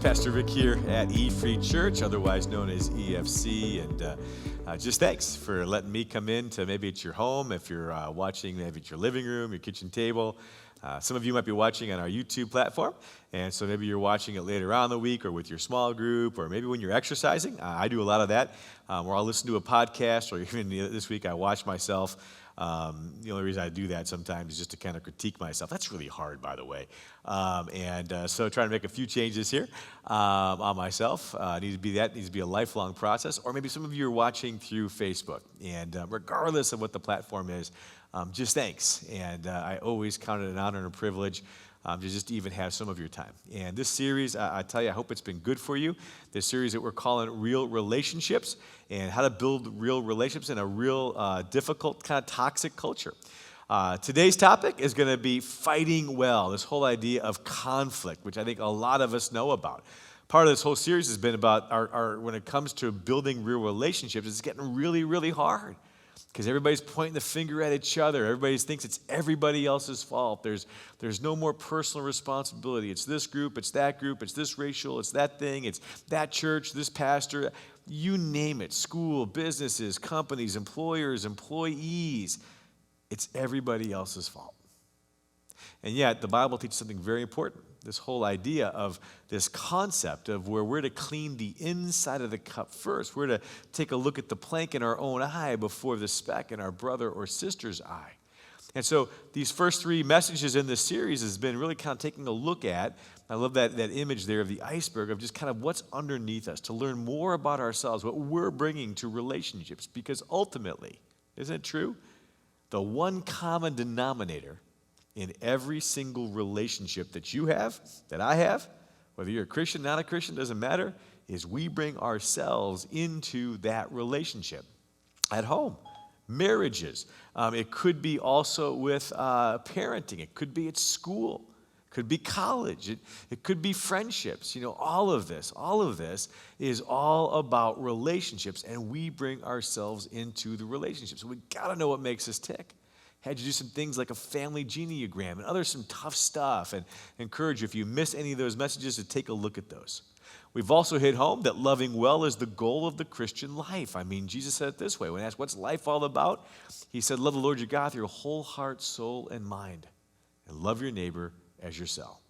Pastor Rick here at E-Free Church, otherwise known as EFC, and just thanks for letting me come in to maybe it's your home, if you're watching, maybe it's your living room, your kitchen table. Some of you might be watching on our YouTube platform, and so maybe you're watching it later on in the week or with your small group, or maybe when you're exercising. I do a lot of that, where I'll listen to a podcast, or even this week I watch myself. The only reason I do that sometimes is just to kind of critique myself. That's really hard, by the way. So trying to make a few changes here on myself. Needs to be a lifelong process. Or maybe some of you are watching through Facebook. And regardless of what the platform is, just thanks. And I always count it an honor and a privilege to just even have some of your time. And this series, I tell you, I hope it's been good for you. This series that we're calling Real Relationships, and how to build real relationships in a real difficult, kind of toxic culture. Today's topic is going to be fighting well, this whole idea of conflict, which I think a lot of us know about. Part of this whole series has been about our when it comes to building real relationships, it's getting really, really hard. Because everybody's pointing the finger at each other. Everybody thinks it's everybody else's fault. There's no more personal responsibility. It's this group, it's that group, it's this racial, it's that thing, it's that church, this pastor. You name it. School, businesses, companies, employers, employees. It's everybody else's fault. And yet, the Bible teaches something very important. This whole idea of this concept of where we're to clean the inside of the cup first. We're to take a look at the plank in our own eye before the speck in our brother or sister's eye. And so these first three messages in this series has been really kind of taking a look at, I love that image there of the iceberg, of just kind of what's underneath us, to learn more about ourselves, what we're bringing to relationships. Because ultimately, isn't it true? The one common denominator in every single relationship that you have, that I have, whether you're a Christian, not a Christian, doesn't matter, is we bring ourselves into that relationship. At home, marriages. It could be also with parenting. It could be at school. It could be college. It could be friendships. All of this is all about relationships, and we bring ourselves into the relationships. So we got to know what makes us tick. Had you do some things like a family genealogram and some tough stuff, and encourage you, if you miss any of those messages, to take a look at those. We've also hit home that loving well is the goal of the Christian life. I mean, Jesus said it this way. When asked, what's life all about? He said, love the Lord your God with your whole heart, soul, and mind, and love your neighbor as yourself.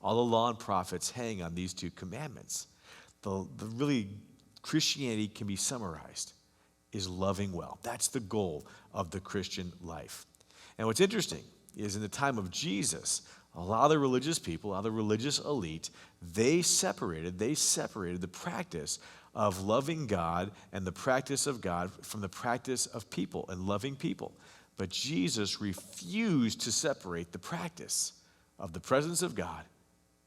All the law and prophets hang on these two commandments. The really, Christianity can be summarized is loving well. That's the goal of the Christian life. And what's interesting is in the time of Jesus, a lot of the religious people, a lot of the religious elite, they separated the practice of loving God and the practice of God from the practice of people and loving people. But Jesus refused to separate the practice of the presence of God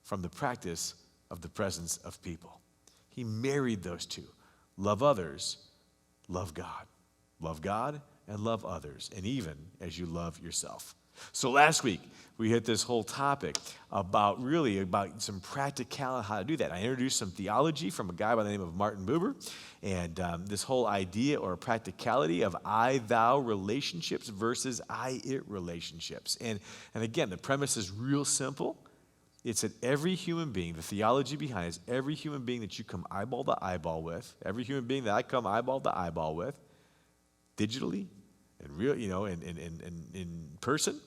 from the practice of the presence of people. He married those two. Love others, love God. Love God and love others, and even as you love yourself. So last week, we hit this whole topic about some practicality, how to do that. I introduced some theology from a guy by the name of Martin Buber, and this whole idea or practicality of I-thou relationships versus I-it relationships. And again, the premise is real simple. It's that every human being, the theology behind it is every human being that you come eyeball to eyeball with, every human being that I come eyeball to eyeball with, digitally and real, in person,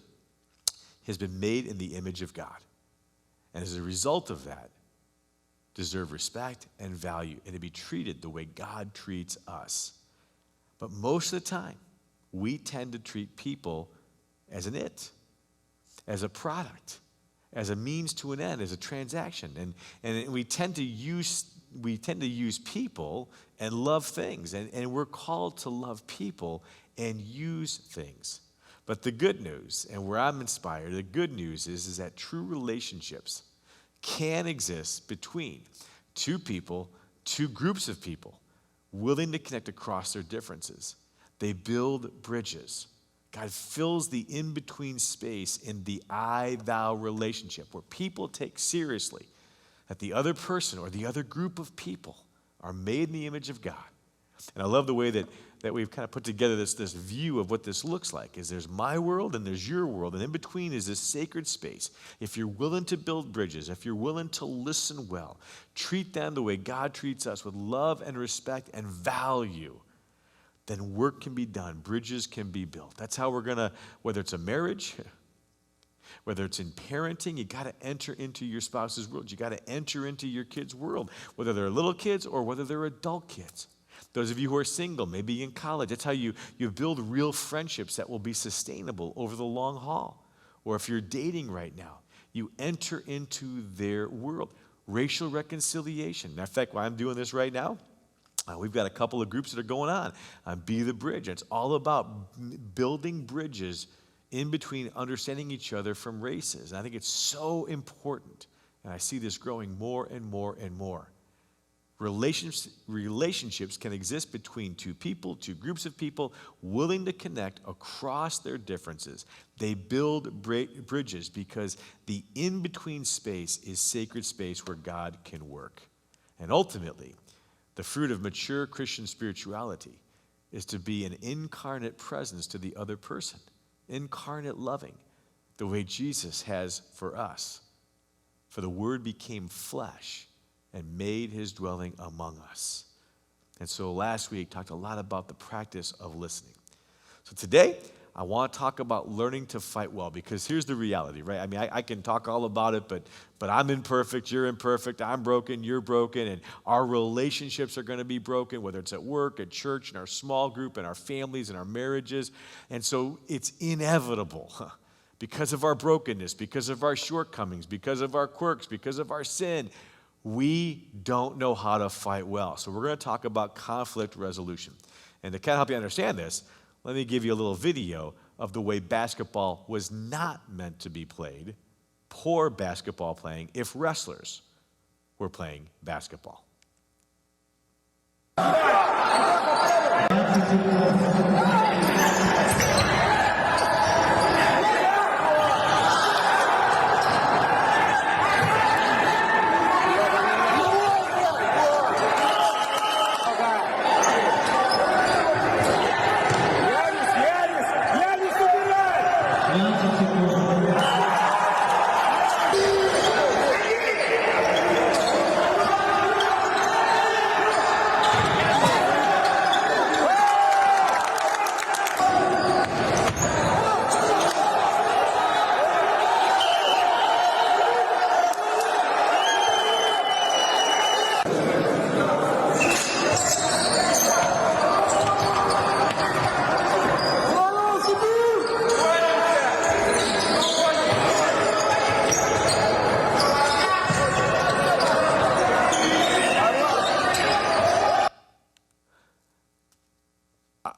has been made in the image of God. And as a result of that, deserve respect and value and to be treated the way God treats us. But most of the time, we tend to treat people as an it, as a product, as a means to an end, as a transaction. And we tend to use people and love things. And we're called to love people and use things. But the good news, and where I'm inspired, the good news is that true relationships can exist between two people, two groups of people, willing to connect across their differences. They build bridges. God fills the in-between space in the I-thou relationship, where people take seriously that the other person or the other group of people are made in the image of God, And I love the way that we've kind of put together this view of what this looks like. Is there's my world and there's your world, and in between is this sacred space. If you're willing to build bridges, if you're willing to listen well, treat them the way God treats us with love and respect and value, then work can be done, bridges can be built. That's how we're going to, whether it's a marriage, whether it's in parenting, you got to enter into your spouse's world. You got to enter into your kids' world, whether they're little kids or whether they're adult kids. Those of you who are single, maybe in college, that's how you build real friendships that will be sustainable over the long haul. Or if you're dating right now, you enter into their world. Racial reconciliation. In fact, while I'm doing this right now, we've got a couple of groups that are going on. Be the Bridge. It's all about building bridges in between, understanding each other from races. And I think it's so important. And I see this growing more and more and more. Relationships can exist between two people, two groups of people, willing to connect across their differences. They build bridges because the in-between space is sacred space where God can work. And ultimately, the fruit of mature Christian spirituality is to be an incarnate presence to the other person, incarnate loving, the way Jesus has for us. For the Word became flesh and made his dwelling among us. And so last week, talked a lot about the practice of listening. So today, I want to talk about learning to fight well, because here's the reality, right? I mean, I can talk all about it, but I'm imperfect, you're imperfect, I'm broken, you're broken, and our relationships are going to be broken, whether it's at work, at church, in our small group, in our families, in our marriages. And so it's inevitable because of our brokenness, because of our shortcomings, because of our quirks, because of our sin. We don't know how to fight well. So we're going to talk about conflict resolution. And to kind of help you understand this, let me give you a little video of the way basketball was not meant to be played, poor basketball playing, if wrestlers were playing basketball.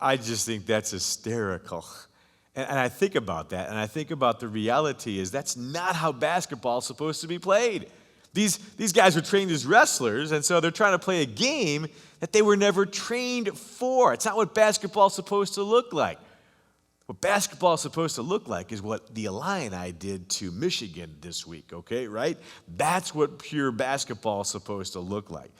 I just think that's hysterical. And I think about that, and I think about the reality is that's not how basketball is supposed to be played. These guys are trained as wrestlers, and so they're trying to play a game that they were never trained for. It's not what basketball is supposed to look like. What basketball is supposed to look like is what the Illini did to Michigan this week, okay, right? That's what pure basketball is supposed to look like.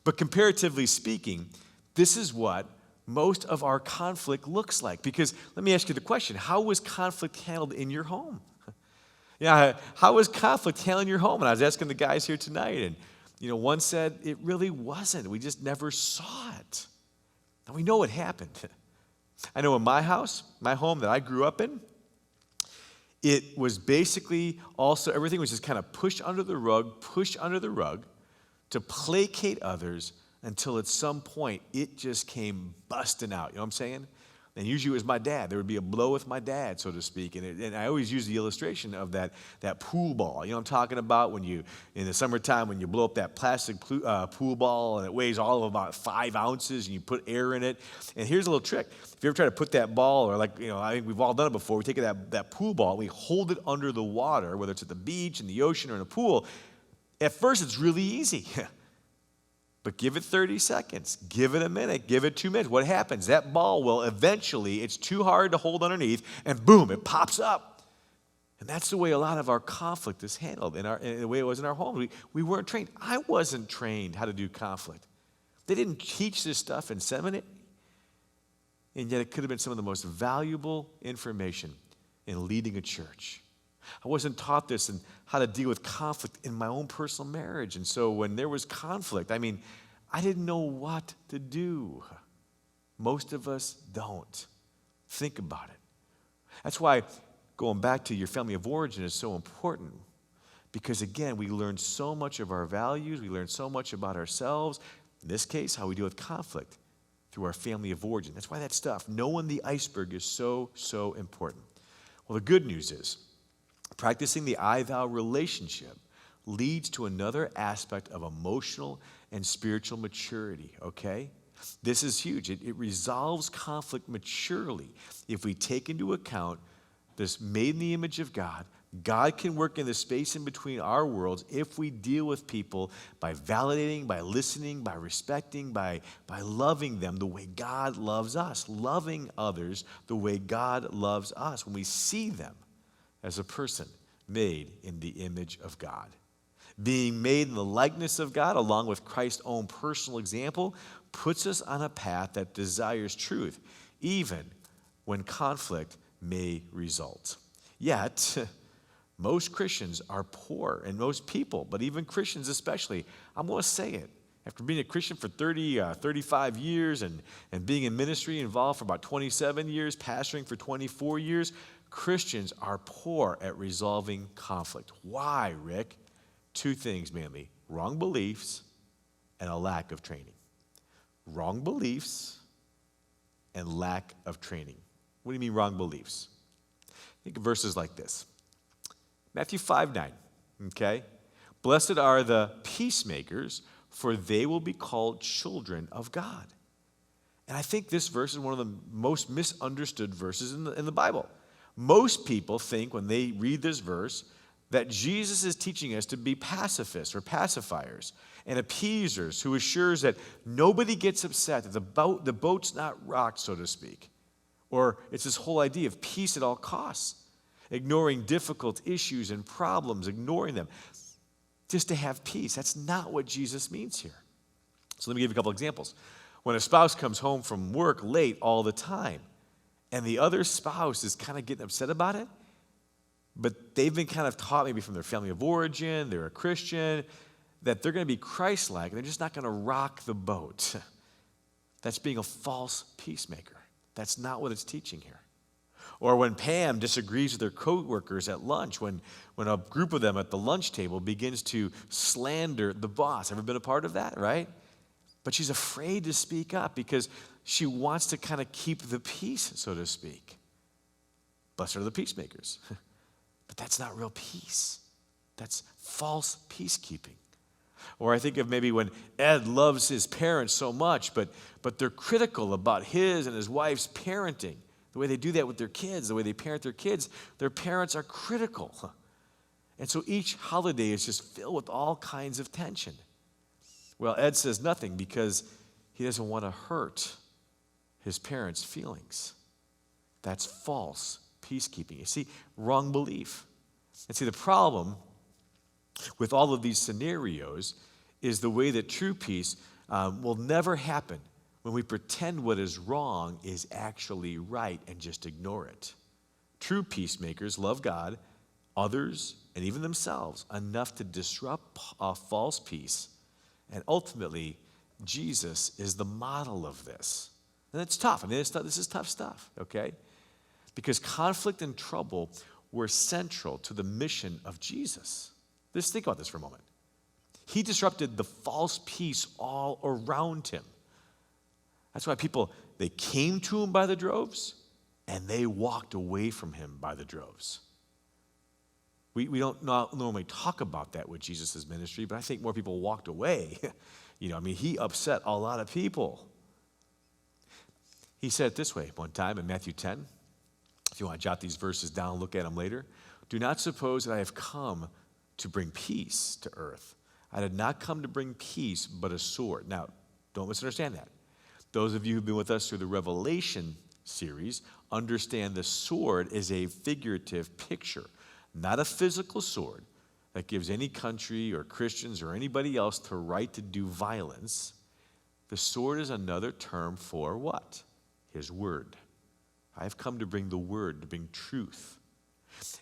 But comparatively speaking, this is what most of our conflict looks like. Because let me ask you the question, how was conflict handled in your home? Yeah, how was conflict handled in your home? And I was asking the guys here tonight, and one said it really wasn't. We just never saw it. And we know what happened. I know in my house, my home that I grew up in, it was basically also, everything was just kind of pushed under the rug to placate others until at some point it just came busting out. You know what I'm saying? And usually it was my dad. There would be a blow with my dad, so to speak. And I always use the illustration of that pool ball. You know what I'm talking about? When you, in the summertime, when you blow up that plastic pool ball and it weighs all of about 5 ounces and you put air in it. And here's a little trick. If you ever try to put that ball, or I think we've all done it before, we take that pool ball and we hold it under the water, whether it's at the beach, in the ocean, or in a pool. At first, it's really easy. But give it 30 seconds, give it a minute, give it 2 minutes. What happens? That ball will eventually, it's too hard to hold underneath, and boom, it pops up. And that's the way a lot of our conflict is handled in the way it was in our home. We weren't trained. I wasn't trained how to do conflict. They didn't teach this stuff in seminary, and yet it could have been some of the most valuable information in leading a church. I wasn't taught this and how to deal with conflict in my own personal marriage. And so when there was conflict, I didn't know what to do. Most of us don't. Think about it. That's why going back to your family of origin is so important. Because again, we learn so much of our values, we learn so much about ourselves, in this case, how we deal with conflict through our family of origin. That's why that stuff, knowing the iceberg, is so, so important. Well, the good news is, practicing the I-thou relationship leads to another aspect of emotional and spiritual maturity, okay? This is huge. It resolves conflict maturely if we take into account this made in the image of God. God can work in the space in between our worlds if we deal with people by validating, by listening, by respecting, by loving them the way God loves us, loving others the way God loves us, when we see them as a person made in the image of God. Being made in the likeness of God, along with Christ's own personal example, puts us on a path that desires truth, even when conflict may result. Yet, most Christians are poor, and most people, but even Christians especially, I'm going to say it. After being a Christian for 35 years and being in ministry involved for about 27 years, pastoring for 24 years, Christians are poor at resolving conflict. Why, Rick? Two things mainly: wrong beliefs and a lack of training. Wrong beliefs and lack of training. What do you mean wrong beliefs? Think of verses like this. Matthew 5:9, okay? Blessed are the peacemakers, for they will be called children of God. And I think this verse is one of the most misunderstood verses in the Bible. Most people think when they read this verse that Jesus is teaching us to be pacifists or pacifiers and appeasers who assures that nobody gets upset, that the boat's not rocked, so to speak. Or it's this whole idea of peace at all costs, ignoring difficult issues and problems, ignoring them, just to have peace. That's not what Jesus means here. So let me give you a couple examples. When a spouse comes home from work late all the time, and the other spouse is kind of getting upset about it, but they've been kind of taught maybe from their family of origin, they're a Christian, that they're going to be Christ-like, and they're just not going to rock the boat. That's being a false peacemaker. That's not what it's teaching here. Or when Pam disagrees with her co-workers at lunch, when a group of them at the lunch table begins to slander the boss. Ever been a part of that, right? But she's afraid to speak up because she wants to kind of keep the peace, so to speak. Blessed are the peacemakers. But that's not real peace. That's false peacekeeping. Or I think of maybe when Ed loves his parents so much, but they're critical about his and his wife's parenting. The way they do that with their kids, the way they parent their kids, their parents are critical. And so each holiday is just filled with all kinds of tension. Well, Ed says nothing because he doesn't want to hurt his parents' feelings. That's false peacekeeping. You see, wrong belief. And see, the problem with all of these scenarios is the way that true peace will never happen when we pretend what is wrong is actually right and just ignore it. True peacemakers love God, others, and even themselves enough to disrupt a false peace. And ultimately, Jesus is the model of this. And it's tough. This is tough stuff, okay? Because conflict and trouble were central to the mission of Jesus. Just think about this for a moment. He disrupted the false peace all around him. That's why they came to him by the droves, and they walked away from him by the droves. We don't normally talk about that with Jesus' ministry, but I think more people walked away. He upset a lot of people. He said it this way one time in Matthew 10. If you want to jot these verses down, look at them later. Do not suppose that I have come to bring peace to earth. I did not come to bring peace, but a sword. Now, don't misunderstand that. Those of you who've been with us through the Revelation series understand the sword is a figurative picture, not a physical sword that gives any country or Christians or anybody else the right to do violence. The sword is another term for what? His word. I have come to bring the word, to bring truth.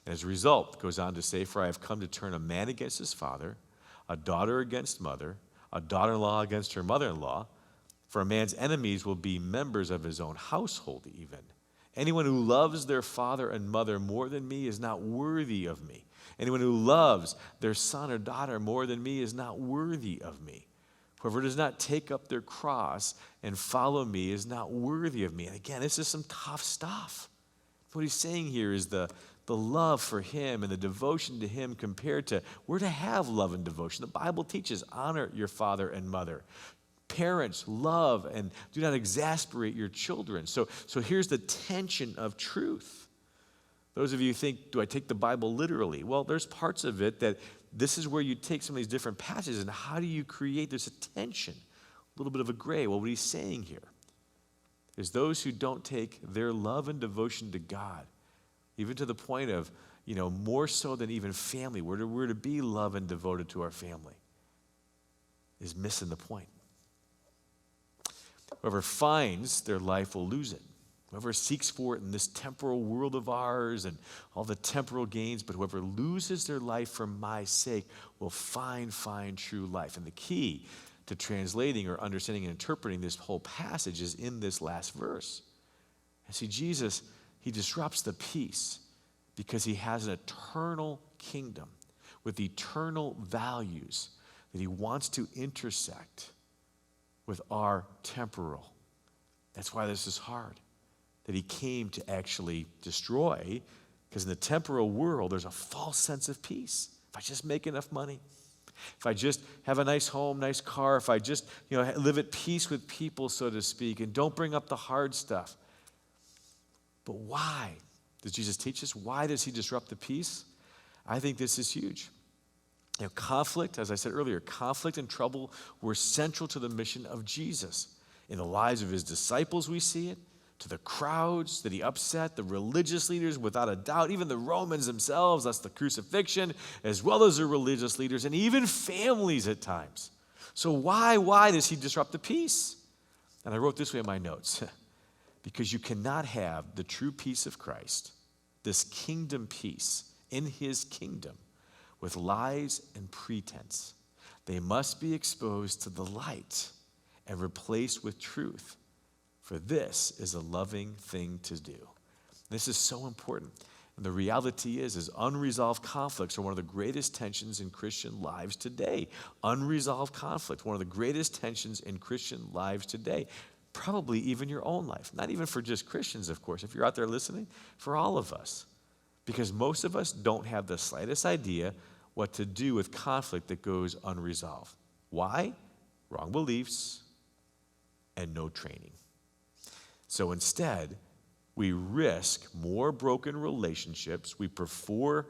And as a result, it goes on to say, for I have come to turn a man against his father, a daughter against mother, a daughter-in-law against her mother-in-law. For a man's enemies will be members of his own household even. Anyone who loves their father and mother more than me is not worthy of me. Anyone who loves their son or daughter more than me is not worthy of me. Whoever does not take up their cross and follow me is not worthy of me. And again, this is some tough stuff. What he's saying here is the love for him and the devotion to him compared to, we're to have love and devotion. The Bible teaches, honor your father and mother. Parents, love and do not exasperate your children. So here's the tension of truth. Those of you who think, do I take the Bible literally? Well, there's parts of it that this is where you take some of these different passages and how do you create this tension? A little bit of a gray. Well, what he's saying here is those who don't take their love and devotion to God, even to the point of, more so than even family, we're to be love and devoted to our family, is missing the point. Whoever finds their life will lose it. Whoever seeks for it in this temporal world of ours and all the temporal gains, but whoever loses their life for my sake will find true life. And the key to translating or understanding and interpreting this whole passage is in this last verse. And see, Jesus, he disrupts the peace because he has an eternal kingdom with eternal values that he wants to intersect with our temporal. That's why this is hard. That he came to actually destroy, because in the temporal world, there's a false sense of peace. If I just make enough money, if I just have a nice home, nice car, if I just live at peace with people, so to speak, and don't bring up the hard stuff. But why does Jesus teach us? Why does he disrupt the peace? I think this is huge. Conflict, as I said earlier, conflict and trouble were central to the mission of Jesus. In the lives of his disciples, we see it. To the crowds that he upset, the religious leaders, without a doubt, even the Romans themselves, that's the crucifixion, as well as the religious leaders, and even families at times. So why does he disrupt the peace? And I wrote this way in my notes. Because you cannot have the true peace of Christ, this kingdom peace in his kingdom, with lies and pretense. They must be exposed to the light and replaced with truth. For this is a loving thing to do. This is so important. And the reality is unresolved conflicts are one of the greatest tensions in Christian lives today. Unresolved conflict, one of the greatest tensions in Christian lives today. Probably even your own life. Not even for just Christians, of course. If you're out there listening, for all of us. Because most of us don't have the slightest idea what to do with conflict that goes unresolved. Why? Wrong beliefs and no training. So instead, we risk more broken relationships. We prefer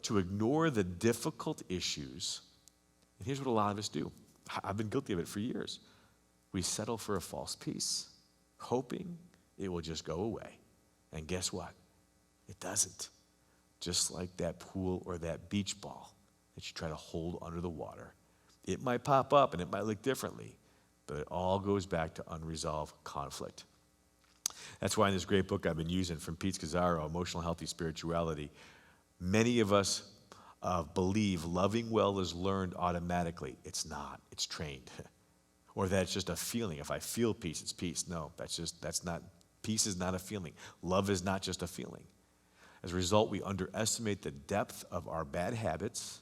to ignore the difficult issues. And here's what a lot of us do. I've been guilty of it for years. We settle for a false peace, hoping it will just go away. And guess what? It doesn't. Just like that pool or that beach ball that you try to hold under the water. It might pop up and it might look differently, but it all goes back to unresolved conflict. That's why in this great book I've been using from Pete Scazzaro, Emotional Healthy Spirituality, many of us believe loving well is learned automatically. It's not. It's trained. Or that's just a feeling. If I feel peace, it's peace. No, that's not. Peace is not a feeling. Love is not just a feeling. As a result, we underestimate the depth of our bad habits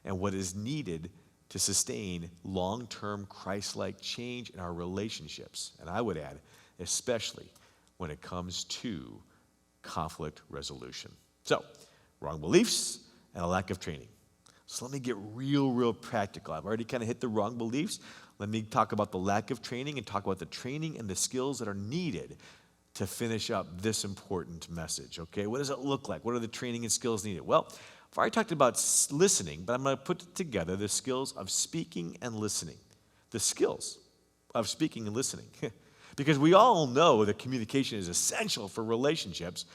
and what is needed to sustain long-term Christ-like change in our relationships. And I would add, especially when it comes to conflict resolution. So, wrong beliefs and a lack of training. So let me get real practical. I've already kind of hit the wrong beliefs. Let me talk about the lack of training and talk about the training and the skills that are needed to finish up this important message, okay? What does it look like? What are the training and skills needed? Well, I've already talked about listening, but I'm going to put together the skills of speaking and listening. The skills of speaking and listening. Because we all know that communication is essential for relationships,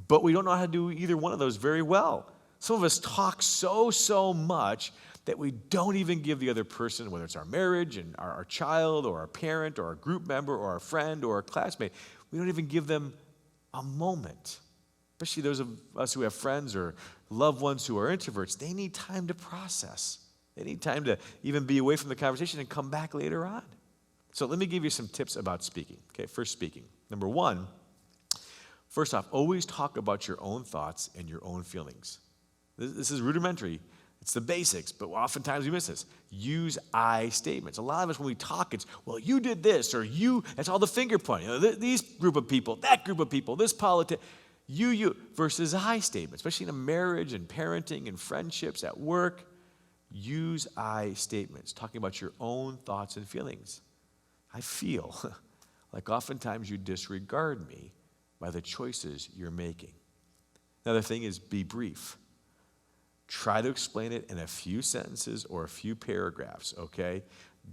but we don't know how to do either one of those very well. Some of us talk so much that we don't even give the other person, whether it's our marriage and our child or our parent or our group member or our friend or our classmate, we don't even give them a moment. Especially those of us who have friends or loved ones who are introverts, they need time to process. They need time to even be away from the conversation and come back later on. So let me give you some tips about speaking. Okay, first speaking. Number one, first off, always talk about your own thoughts and your own feelings. This is rudimentary. It's the basics, but oftentimes we miss this. Use I statements. A lot of us, when we talk, it's, well, you did this, or you, that's all the finger pointing. You know, these group of people, that group of people, this politician. You, versus I statements, especially in a marriage and parenting and friendships at work. Use I statements, talking about your own thoughts and feelings. I feel like oftentimes you disregard me by the choices you're making. Another thing is be brief. Try to explain it in a few sentences or a few paragraphs, okay?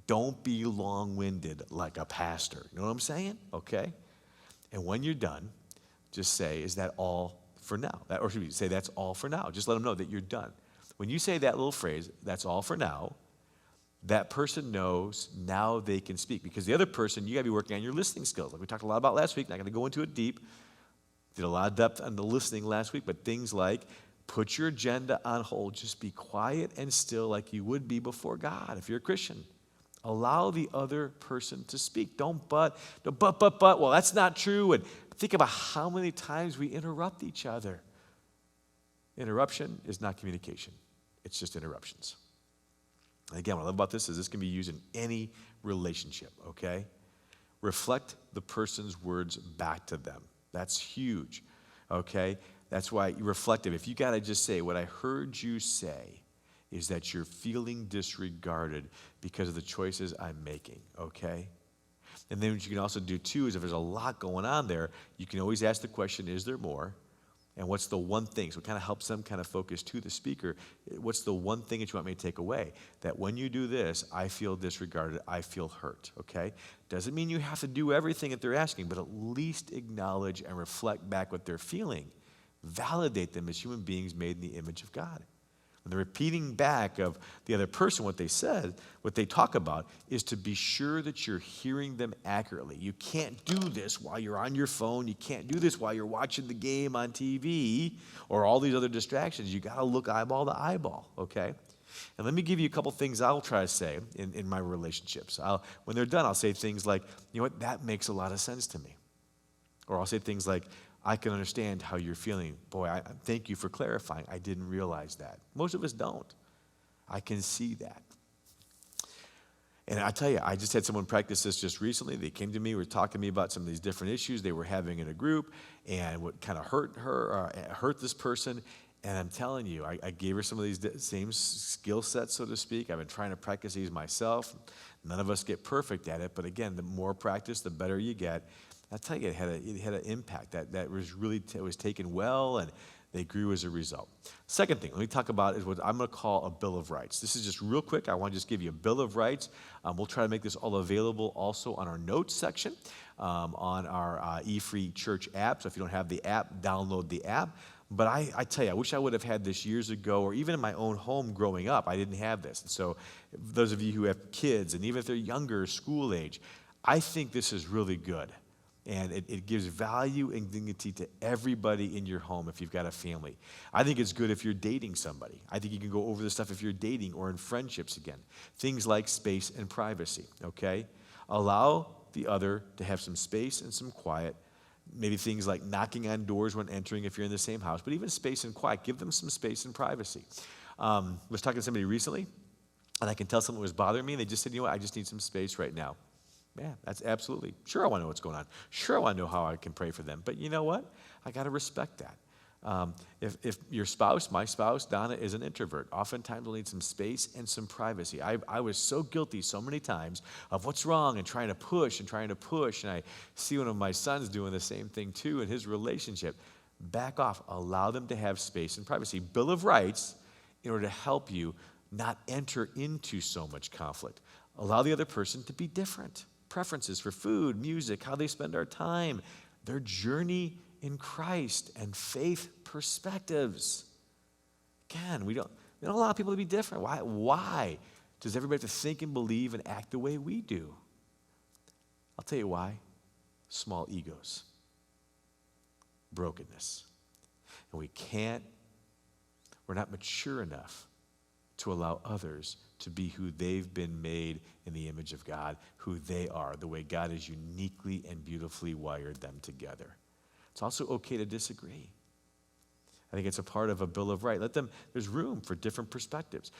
Don't be long-winded like a pastor. You know what I'm saying? Okay? And when you're done, just say, is that all for now? Or should we say, that's all for now? Just let them know that you're done. When you say that little phrase, that's all for now, that person knows now they can speak. Because the other person, you got to be working on your listening skills. Like we talked a lot about last week, not going to go into it deep. Did a lot of depth on the listening last week, but things like put your agenda on hold. Just be quiet and still like you would be before God if you're a Christian. Allow the other person to speak. Don't but. Well, that's not true. And think about how many times we interrupt each other. Interruption is not communication. It's just interruptions. And again, what I love about this is this can be used in any relationship, okay? Reflect the person's words back to them. That's huge, okay? That's why reflective. If you got to just say, what I heard you say is that you're feeling disregarded because of the choices I'm making, okay? And then what you can also do too is if there's a lot going on there, you can always ask the question, is there more? And what's the one thing? So it kind of helps them kind of focus to the speaker. What's the one thing that you want me to take away? That when you do this, I feel disregarded, I feel hurt, okay? Doesn't mean you have to do everything that they're asking, but at least acknowledge and reflect back what they're feeling. Validate them as human beings made in the image of God. And the repeating back of the other person, what they said, what they talk about, is to be sure that you're hearing them accurately. You can't do this while you're on your phone. You can't do this while you're watching the game on TV or all these other distractions. You got to look eyeball to eyeball, okay? And let me give you a couple things I'll try to say in my relationships. When they're done, I'll say things like, you know what, that makes a lot of sense to me. Or I'll say things like, I can understand how you're feeling. Boy, I thank you for clarifying. I didn't realize that. Most of us don't. I can see that. And I tell you, I just had someone practice this just recently. They came to me, were talking to me about some of these different issues they were having in a group and what kind of hurt this person. And I'm telling you, I gave her some of these same skill sets, so to speak. I've been trying to practice these myself. None of us get perfect at it, but again, the more practice, the better you get. I tell you, it had an impact that was really was taken well, and they grew as a result. Second thing, let me talk about is what I'm going to call a Bill of Rights. This is just real quick. I want to just give you a Bill of Rights. We'll try to make this all available also on our notes section, on our eFree Church app. So if you don't have the app, download the app. But I tell you, I wish I would have had this years ago, or even in my own home growing up, I didn't have this. And so those of you who have kids, and even if they're younger, school age, I think this is really good. And it gives value and dignity to everybody in your home if you've got a family. I think it's good if you're dating somebody. I think you can go over this stuff if you're dating or in friendships again. Things like space and privacy, okay? Allow the other to have some space and some quiet. Maybe things like knocking on doors when entering if you're in the same house. But even space and quiet. Give them some space and privacy. I was talking to somebody recently, and I can tell something was bothering me, and they just said, you know what, I just need some space right now. Yeah, that's absolutely. Sure, I want to know what's going on. Sure, I want to know how I can pray for them. But you know what? I got to respect that. If your spouse, my spouse, Donna, is an introvert, oftentimes we'll need some space and some privacy. I was so guilty so many times of what's wrong and trying to push. And I see one of my sons doing the same thing too in his relationship. Back off. Allow them to have space and privacy. Bill of Rights in order to help you not enter into so much conflict. Allow the other person to be different. Preferences for food, music, how they spend our time, their journey in Christ, and faith perspectives. Again, We don't allow people to be different. Why does everybody have to think and believe and act the way we do? I'll tell you why. Small egos. Brokenness. And we're not mature enough to allow others to be who they've been made in the image of God, who they are, the way God has uniquely and beautifully wired them together. It's also okay to disagree. I think it's a part of a Bill of Rights. There's room for different perspectives.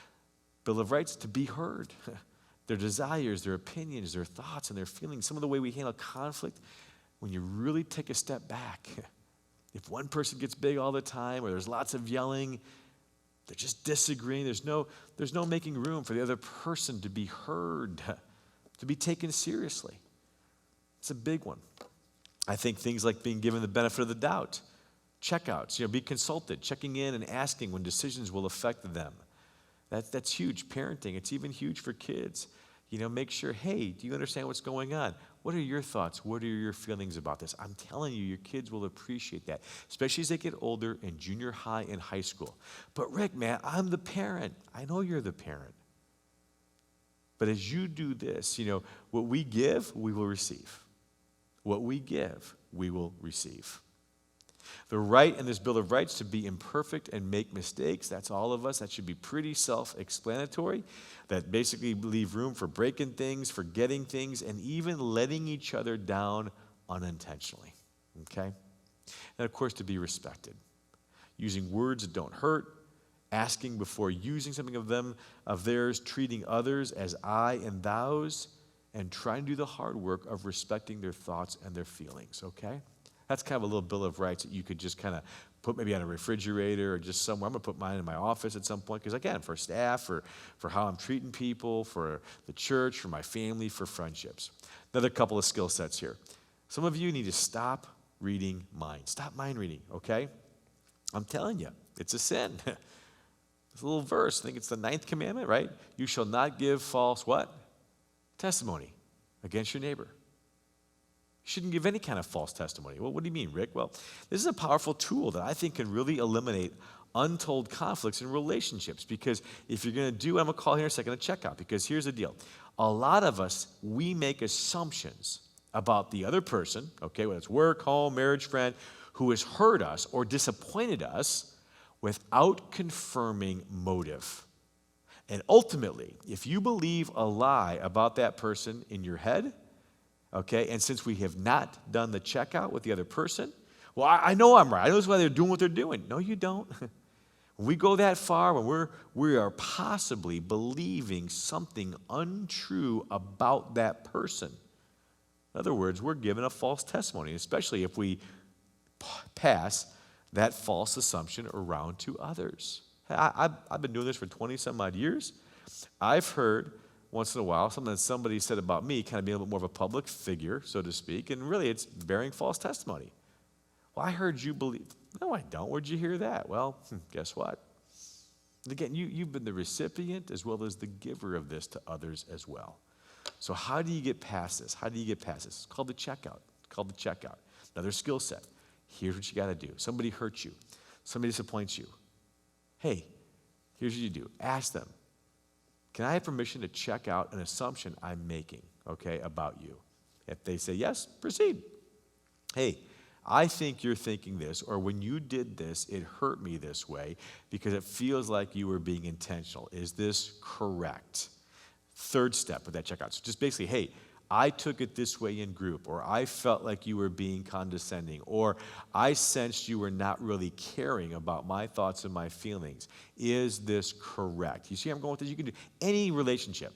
Bill of Rights to be heard. Their desires, their opinions, their thoughts, and their feelings. Some of the way we handle conflict, when you really take a step back, if one person gets big all the time or there's lots of yelling, they're just disagreeing, there's no making room for the other person to be heard, to be taken seriously. It's a big one. I think things like being given the benefit of the doubt, checkouts, be consulted, checking in and asking when decisions will affect them. That's huge. Parenting, it's even huge for kids. Make sure, hey, do you understand what's going on? What are your thoughts? What are your feelings about this? I'm telling you, your kids will appreciate that, especially as they get older in junior high and high school. But Rick, man, I'm the parent. I know you're the parent. But as you do this, what we give, we will receive. What we give, we will receive. The right in this Bill of Rights to be imperfect and make mistakes, that's all of us. That should be pretty self-explanatory. That basically leave room for breaking things, forgetting things, and even letting each other down unintentionally. Okay? And of course, to be respected. Using words that don't hurt, asking before using something of theirs, treating others as I and thous, and trying to do the hard work of respecting their thoughts and their feelings. Okay? That's kind of a little Bill of Rights that you could just kind of put maybe on a refrigerator or just somewhere. I'm going to put mine in my office at some point because, again, for staff, for how I'm treating people, for the church, for my family, for friendships. Another couple of skill sets here. Some of you need to stop reading minds. Stop mind reading, okay? I'm telling you, it's a sin. It's a little verse. I think it's the 9th commandment, right? You shall not give false what? Testimony against your neighbor. Shouldn't give any kind of false testimony. Well, what do you mean, Rick? Well, this is a powerful tool that I think can really eliminate untold conflicts in relationships, because if you're going to do, I'm going to call here in a second a checkout, because here's the deal. A lot of us, we make assumptions about the other person, okay, whether it's work, home, marriage, friend, who has hurt us or disappointed us without confirming motive. And ultimately, if you believe a lie about that person in your head, okay, and since we have not done the checkout with the other person, well, I know I'm right. I know that's why they're doing what they're doing. No, you don't. When we go that far, when we are possibly believing something untrue about that person. In other words, we're given a false testimony, especially if we pass that false assumption around to others. I've been doing this for 20-some odd years. I've heard once in a while something that somebody said about me, kind of being a little bit more of a public figure, so to speak, and really it's bearing false testimony. Well, I heard you believe. No, I don't. Where'd you hear that? Well, guess what? Again, you've been the recipient as well as the giver of this to others as well. So how do you get past this? How do you get past this? It's called the checkout. It's called the checkout. Another skill set. Here's what you got to do. Somebody hurts you. Somebody disappoints you. Hey, here's what you do. Ask them, can I have permission to check out an assumption I'm making, okay, about you? If they say yes, proceed. Hey, I think you're thinking this, or when you did this, it hurt me this way because it feels like you were being intentional. Is this correct? Third step with that checkout. So just basically, hey, I took it this way in group, or I felt like you were being condescending, or I sensed you were not really caring about my thoughts and my feelings. Is this correct? You see where I'm going with this? You can do any relationship.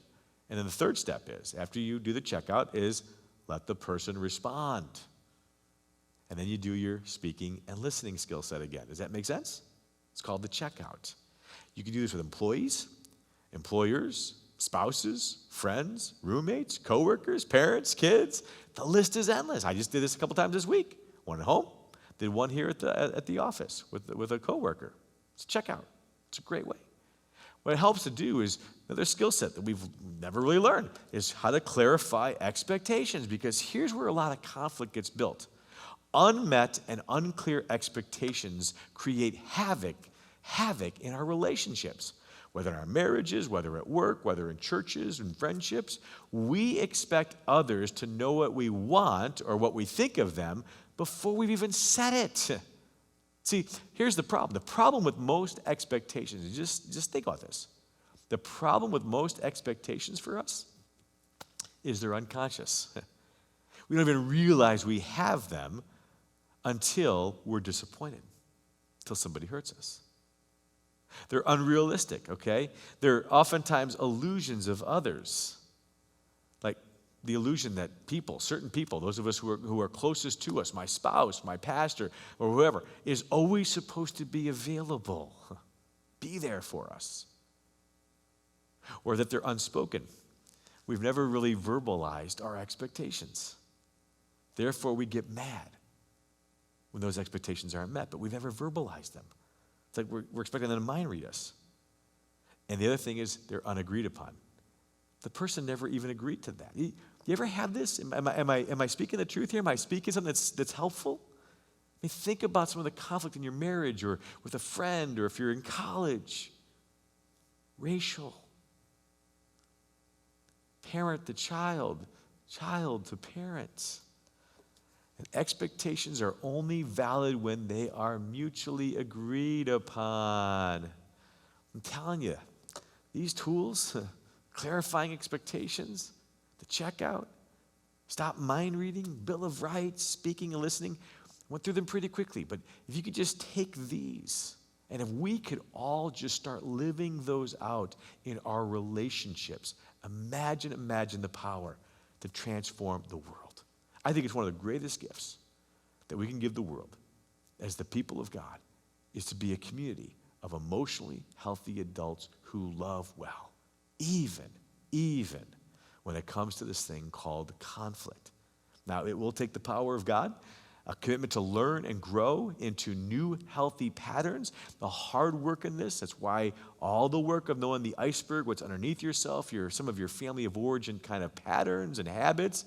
And then the third step is, after you do the checkout, is let the person respond. And then you do your speaking and listening skill set again. Does that make sense? It's called the checkout. You can do this with employees, employers, spouses, friends, roommates, coworkers, parents, kids. The list is endless. I just did this a couple times this week. One at home, did one here at the office with a coworker. It's a checkout. It's a great way. What it helps to do is another skill set that we've never really learned is how to clarify expectations, because here's where a lot of conflict gets built. Unmet and unclear expectations create havoc in our relationships. Whether in our marriages, whether at work, whether in churches and friendships, we expect others to know what we want or what we think of them before we've even said it. See, here's the problem. The problem with most expectations, just think about this. The problem with most expectations for us is they're unconscious. We don't even realize we have them until we're disappointed, until somebody hurts us. They're unrealistic, okay? They're oftentimes illusions of others. Like the illusion that certain people, those of us who are closest to us, my spouse, my pastor, or whoever, is always supposed to be available, be there for us. Or that they're unspoken. We've never really verbalized our expectations. Therefore, we get mad when those expectations aren't met, but we've never verbalized them. It's like we're expecting them to mind read us. And the other thing is they're unagreed upon. The person never even agreed to that. You ever have this? Am I speaking the truth here? Am I speaking something that's helpful? I mean, think about some of the conflict in your marriage or with a friend or if you're in college. Racial. Parent to child, child to parents. And expectations are only valid when they are mutually agreed upon. I'm telling you, these tools, clarifying expectations, the checkout, stop mind reading, Bill of Rights, speaking and listening, went through them pretty quickly. But if you could just take these, and if we could all just start living those out in our relationships, imagine the power to transform the world. I think it's one of the greatest gifts that we can give the world as the people of God is to be a community of emotionally healthy adults who love well, even when it comes to this thing called conflict. Now, it will take the power of God, a commitment to learn and grow into new healthy patterns, the hard work in this. That's why all the work of knowing the iceberg, what's underneath yourself, some of your family of origin kind of patterns and habits,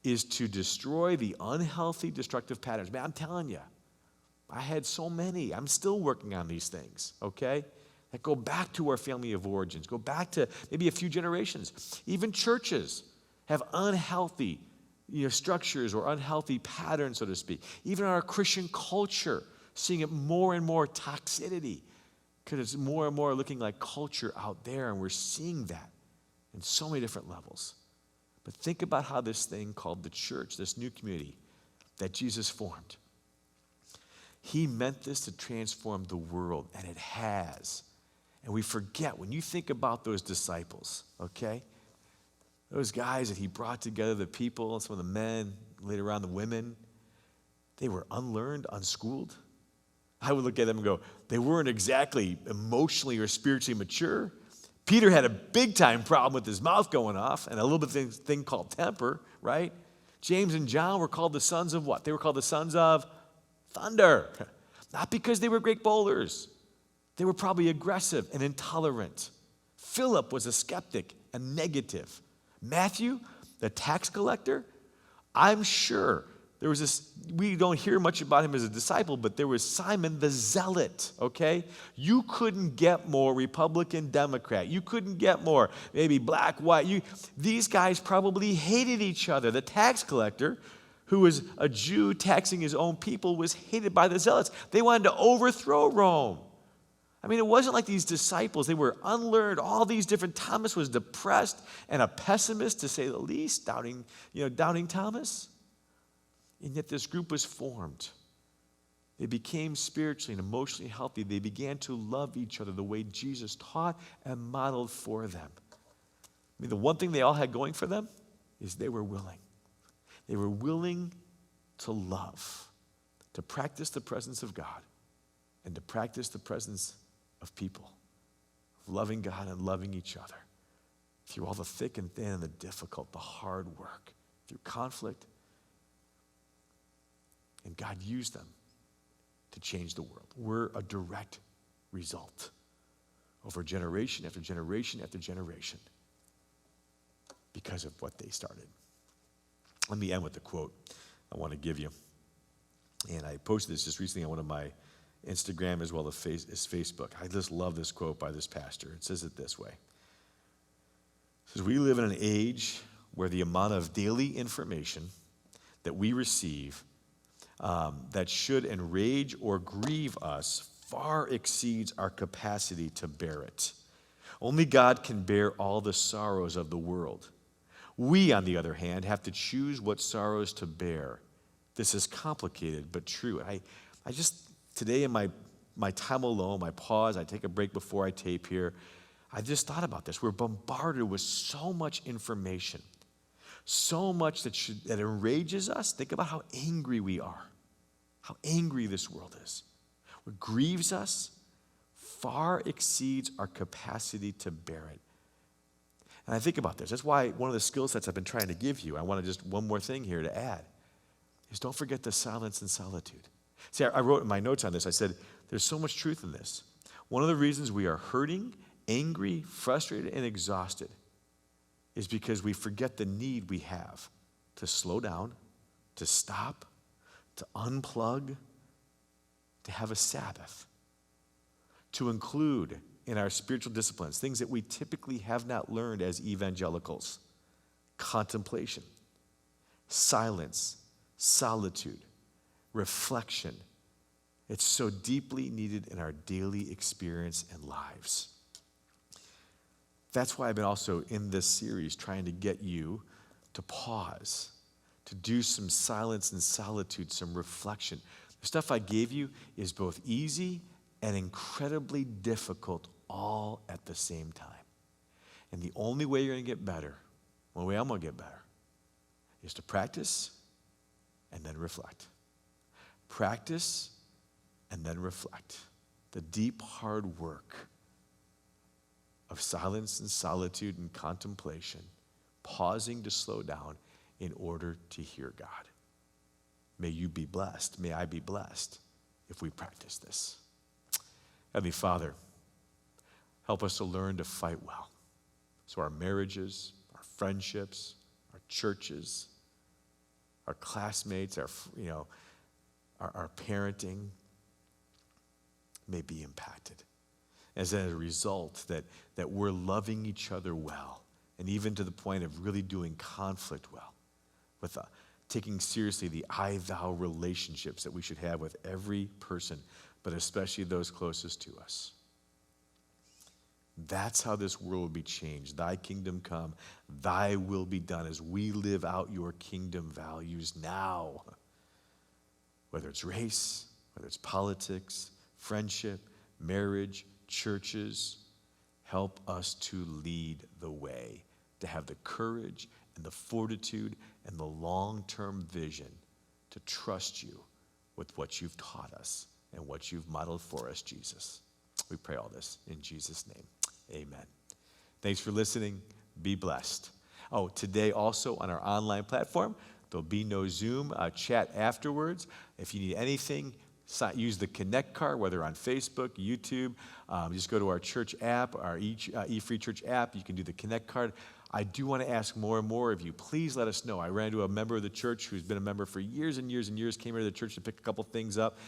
is to destroy the unhealthy, destructive patterns. Man, I'm telling you, I had so many. I'm still working on these things, okay? That go back to our family of origins, go back to maybe a few generations. Even churches have unhealthy structures or unhealthy patterns, so to speak. Even our Christian culture, seeing it more and more toxicity because it's more and more looking like culture out there, and we're seeing that in so many different levels. But think about how this thing called the church, this new community that Jesus formed, he meant this to transform the world, and it has. And we forget, when you think about those disciples, okay, those guys that he brought together, the people, some of the men, later on the women, they were unlearned, unschooled. I would look at them and go, they weren't exactly emotionally or spiritually mature. Peter had a big time problem with his mouth going off and a little bit of thing called temper, right? James and John were called the sons of what? They were called the sons of thunder. Not because they were great bowlers. They were probably aggressive and intolerant. Philip was a skeptic and negative. Matthew, the tax collector, I'm sure there was this, we don't hear much about him as a disciple, but there was Simon the Zealot, okay? You couldn't get more Republican, Democrat. You couldn't get more maybe black, white. These guys probably hated each other. The tax collector, who was a Jew taxing his own people, was hated by the Zealots. They wanted to overthrow Rome. I mean, it wasn't like these disciples, they were unlearned, all these different. Thomas was depressed and a pessimist, to say the least, doubting Thomas. And yet this group was formed. They became spiritually and emotionally healthy. They began to love each other the way Jesus taught and modeled for them. I mean, the one thing they all had going for them is they were willing. They were willing to love, to practice the presence of God, and to practice the presence of people, loving God and loving each other through all the thick and thin and the difficult, the hard work, through conflict. And God used them to change the world. We're a direct result over generation after generation after generation because of what they started. Let me end with a quote I want to give you. And I posted this just recently on one of my Instagram as well as Facebook. I just love this quote by this pastor. It says it this way. It says, we live in an age where the amount of daily information that we receive that should enrage or grieve us far exceeds our capacity to bear it. Only God can bear all the sorrows of the world. We, on the other hand, have to choose what sorrows to bear. This is complicated but true. I just, today in my time alone, my pause, I take a break before I tape here, I just thought about this. We're bombarded with so much information, so much that enrages us. Think about how angry we are, how angry this world is. What grieves us far exceeds our capacity to bear it. And I think about this. That's why one of the skill sets I've been trying to give you, I want to just one more thing here to add, is don't forget the silence and solitude. See, I wrote in my notes on this, I said, there's so much truth in this. One of the reasons we are hurting, angry, frustrated, and exhausted is because we forget the need we have to slow down, to stop, to unplug, to have a Sabbath, to include in our spiritual disciplines things that we typically have not learned as evangelicals: contemplation, silence, solitude, reflection. It's so deeply needed in our daily experience and lives. That's why I've been also in this series trying to get you to pause, to do some silence and solitude, some reflection. The stuff I gave you is both easy and incredibly difficult all at the same time. And the only way you're going to get better, one way I'm going to get better, is to practice and then reflect. Practice and then reflect. The deep, hard work of silence and solitude and contemplation, pausing to slow down in order to hear God. May you be blessed. May I be blessed if we practice this. Heavenly Father, help us to learn to fight well, so our marriages, our friendships, our churches, our classmates, our parenting may be impacted. As a result, that we're loving each other well, and even to the point of really doing conflict well, with taking seriously the I-thou relationships that we should have with every person, but especially those closest to us. That's how this world will be changed. Thy kingdom come, thy will be done as we live out your kingdom values now. Whether it's race, whether it's politics, friendship, marriage, churches, help us to lead the way, to have the courage and the fortitude and the long-term vision to trust you with what you've taught us and what you've modeled for us, Jesus. We pray all this in Jesus' name. Amen. Thanks for listening. Be blessed. Oh, today also on our online platform, there'll be no Zoom chat afterwards. If you need anything, use the Connect card, whether on Facebook, YouTube. Just go to our church app, our E-Free Church app. You can do the Connect card. I do want to ask more and more of you. Please let us know. I ran into a member of the church who's been a member for years and years and years, came into the church to pick a couple things up,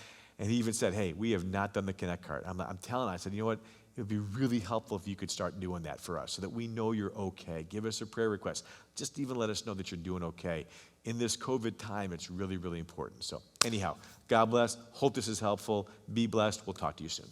and he even said, hey, we have not done the Connect card. I'm telling him, I said, you know what? It would be really helpful if you could start doing that for us so that we know you're okay. Give us a prayer request. Just even let us know that you're doing okay. In this COVID time, it's really, really important. So anyhow, God bless. Hope this is helpful. Be blessed. We'll talk to you soon.